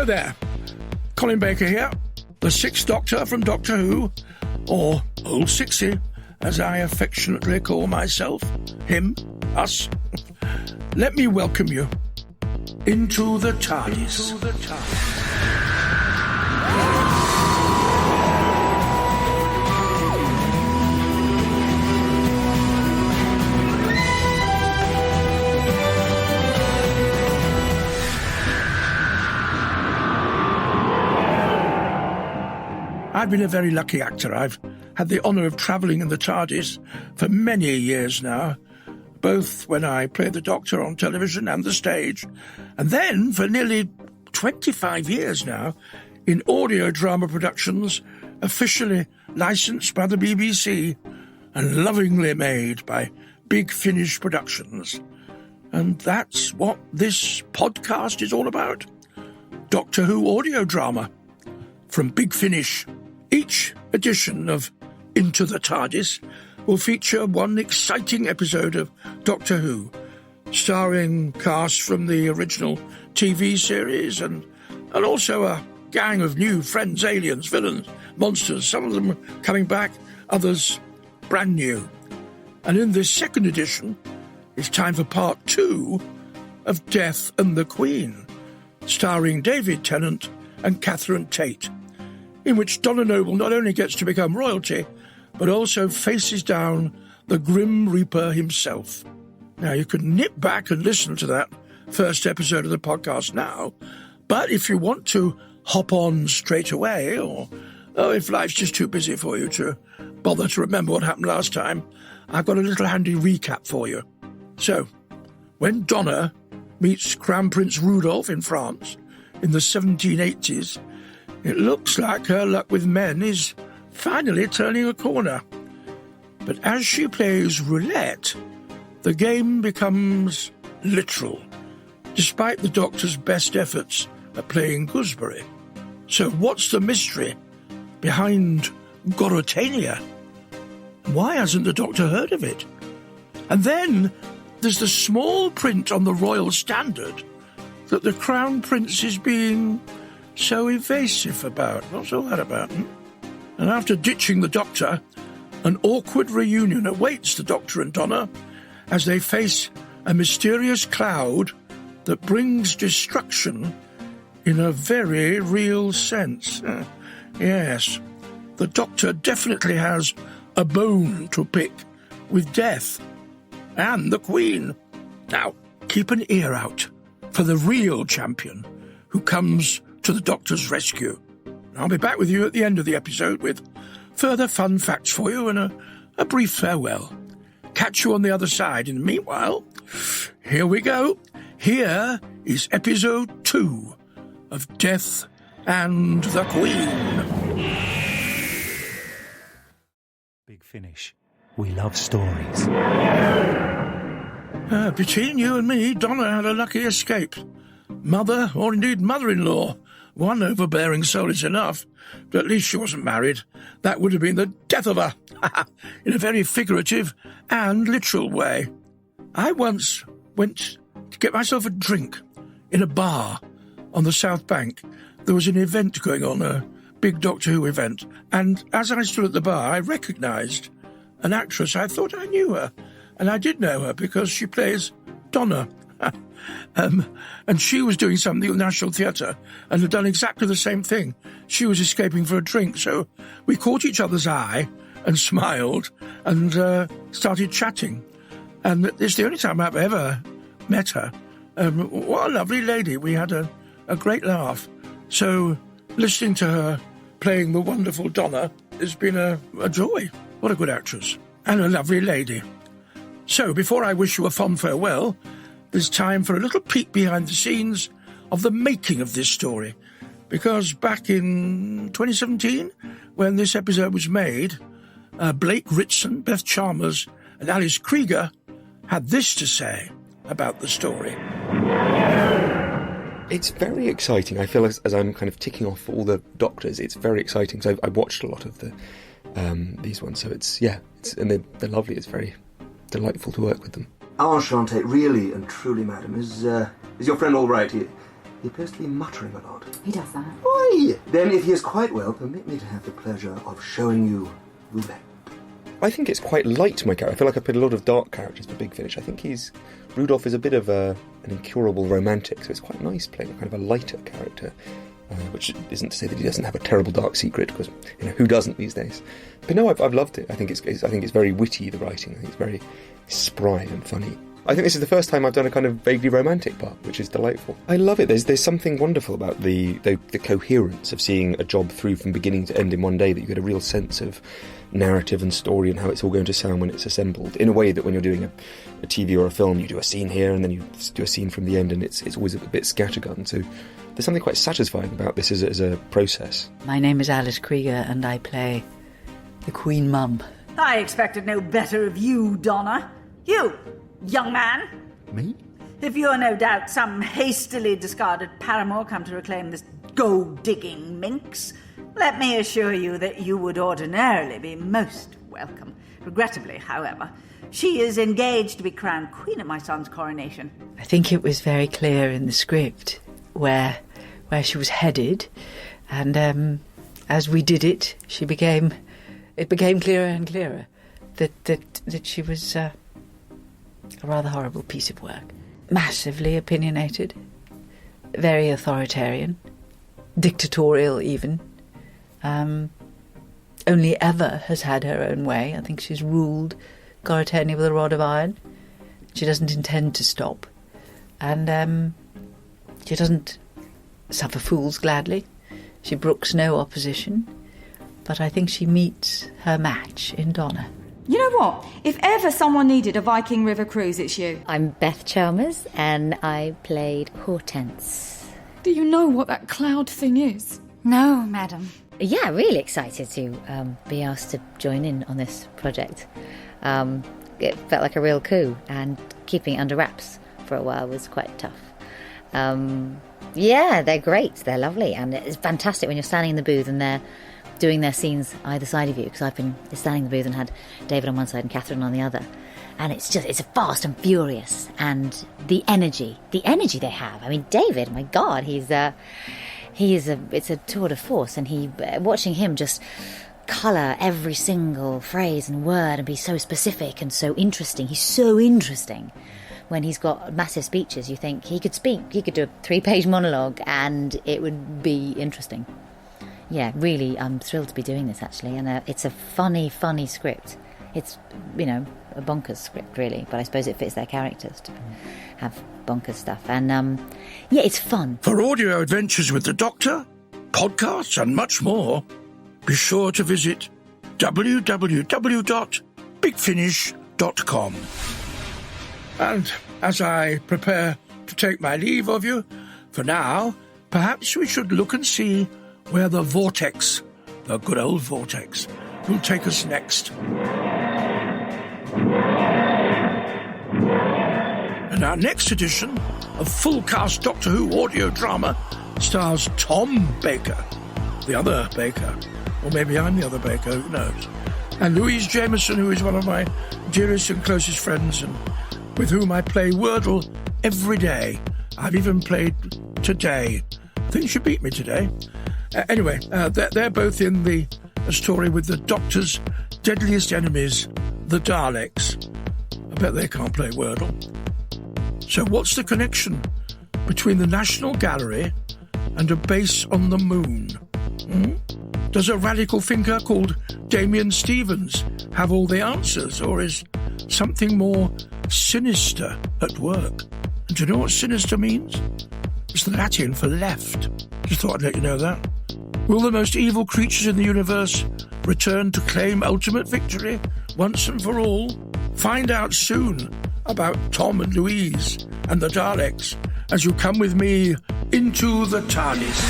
there, Colin Baker here, the Sixth Doctor from Doctor Who, or Old Sixty, as I affectionately call myself, him, us. Let me welcome you into the TARDIS. I've been a very lucky actor. I've had the honour of travelling in the TARDIS for many years now, both when I played the Doctor on television and the stage, and then for nearly 25 years now in audio drama productions officially licensed by the BBC and lovingly made by Big Finish Productions. And that's what this podcast is all about. Doctor Who audio drama from Big Finish. Each edition of Into the TARDIS will feature one exciting episode of Doctor Who, starring cast from the original TV series and also a gang of new friends, aliens, villains, monsters, some of them coming back, others brand new. And in this second edition, it's time for part 2 of Death and the Queen, starring David Tennant and Catherine Tate, in which Donna Noble not only gets to become royalty, but also faces down the Grim Reaper himself. Now, you can nip back and listen to that first episode of the podcast now, but if you want to hop on straight away, or if life's just too busy for you to bother to remember what happened last time, I've got a little handy recap for you. So, when Donna meets Crown Prince Rudolph in France in the 1780s, it looks like her luck with men is finally turning a corner. But as she plays roulette, the game becomes literal, despite the Doctor's best efforts at playing gooseberry. So what's the mystery behind Gorotania? Why hasn't the Doctor heard of it? And then there's the small print on the Royal Standard that the Crown Prince is being so evasive about. What's all that about? And after ditching the Doctor, an awkward reunion awaits the Doctor and Donna as they face a mysterious cloud that brings destruction in a very real sense. Yes, the Doctor definitely has a bone to pick with death and the Queen. Now, keep an ear out for the real champion who comes to the Doctor's rescue. I'll be back with you at the end of the episode with further fun facts for you and a brief farewell. Catch you on the other side. In the meanwhile, here we go. Here is episode 2 of Death and the Queen. Big Finish. We love stories. Between you and me, Donna had a lucky escape. Mother, or indeed mother-in-law. One overbearing soul is enough, but at least she wasn't married. That would have been the death of her, in a very figurative and literal way. I once went to get myself a drink in a bar on the South Bank. There was an event going on, a big Doctor Who event, and as I stood at the bar, I recognised an actress. I thought I knew her, and I did know her because she plays Donna. And she was doing something at the National Theatre and had done exactly the same thing. She was escaping for a drink, so we caught each other's eye and smiled and started chatting. And it's the only time I've ever met her. What a lovely lady. We had a great laugh. So listening to her playing the wonderful Donna has been a joy. What a good actress. And a lovely lady. So before I wish you a fond farewell, there's time for a little peek behind the scenes of the making of this story. Because back in 2017, when this episode was made, Blake Ritson, Beth Chalmers, and Alice Krieger had this to say about the story. It's very exciting. I feel as I'm kind of ticking off all the Doctors, it's very exciting. So I watched a lot of these ones. So and they're lovely. It's very delightful to work with them. Enchanté, really and truly, madam. Is your friend all right? He appears to be muttering a lot. He does that. Why? Then, if he is quite well, permit me to have the pleasure of showing you Roulette. I think it's quite light, my character. I feel like I put a lot of dark characters for Big Finish. I think Rudolph is a bit of an incurable romantic, so it's quite nice playing a kind of a lighter character, which isn't to say that he doesn't have a terrible dark secret, because who doesn't these days? But no, I've loved it. I think it's very witty, the writing. I think it's very spry and funny. I think this is the first time I've done a kind of vaguely romantic part, which is delightful. I love it. There's something wonderful about the coherence of seeing a job through from beginning to end in one day, that you get a real sense of narrative and story and how it's all going to sound when it's assembled, in a way that when you're doing a TV or a film, you do a scene here and then you do a scene from the end, and it's always a bit scattergun. So there's something quite satisfying about this as a process. My name is Alice Krieger and I play the Queen Mum. I expected no better of you, Donna. You, young man. Me? If you are no doubt some hastily discarded paramour come to reclaim this gold-digging minx, let me assure you that you would ordinarily be most welcome. Regrettably, however, she is engaged to be crowned queen at my son's coronation. I think it was very clear in the script where she was headed, and as we did it, it became clearer and clearer that she was a rather horrible piece of work. Massively opinionated, very authoritarian, dictatorial even. Only ever has had her own way. I think she's ruled Goratania with a rod of iron. She doesn't intend to stop. And she doesn't suffer fools gladly. She brooks no opposition. But I think she meets her match in Donna. You know what? If ever someone needed a Viking River cruise, it's you. I'm Beth Chalmers, and I played Hortense. Do you know what that cloud thing is? No, madam. Yeah, really excited to be asked to join in on this project. It felt like a real coup, and keeping it under wraps for a while was quite tough. Yeah, they're great. They're lovely, and it's fantastic when you're standing in the booth and they're doing their scenes either side of you, because I've been standing in the booth and had David on one side and Catherine on the other, and it's fast and furious, and the energy they have. I mean, David, my God, it's a tour de force, and watching him just colour every single phrase and word and be so specific and so interesting. He's so interesting. When he's got massive speeches, you think he could do a 3-page monologue and it would be interesting. Yeah, really, I'm thrilled to be doing this, actually, and it's a funny script. It's, a bonkers script, really, but I suppose it fits their characters to have bonkers stuff. And, it's fun. For audio adventures with the Doctor, podcasts and much more, be sure to visit www.bigfinish.com. And as I prepare to take my leave of you, for now, perhaps we should look and see where the vortex, the good old vortex, will take us next. And our next edition of full-cast Doctor Who audio drama stars Tom Baker, the other Baker, or maybe I'm the other Baker, who knows, and Louise Jameson, who is one of my dearest and closest friends, and with whom I play Wordle every day. I've even played today. I think she beat me today. Anyway, they're both in the story with the Doctor's deadliest enemies, the Daleks. I bet they can't play Wordle. So what's the connection between the National Gallery and a base on the moon? Does a radical thinker called Damien Stevens have all the answers, or is something more sinister at work? And do you know what sinister means? It's the Latin for left. Just thought I'd let you know that. Will the most evil creatures in the universe return to claim ultimate victory once and for all? Find out soon about Tom and Louise and the Daleks as you come with me into the TARDIS.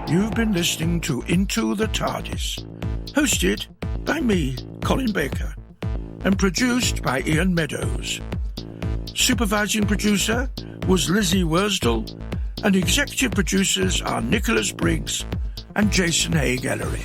You've been listening to Into the TARDIS, hosted by me, Colin Baker, and produced by Ian Meadows. Supervising producer was Lizzie Wursdell, and executive producers are Nicholas Briggs and Jason Haig-Ellery.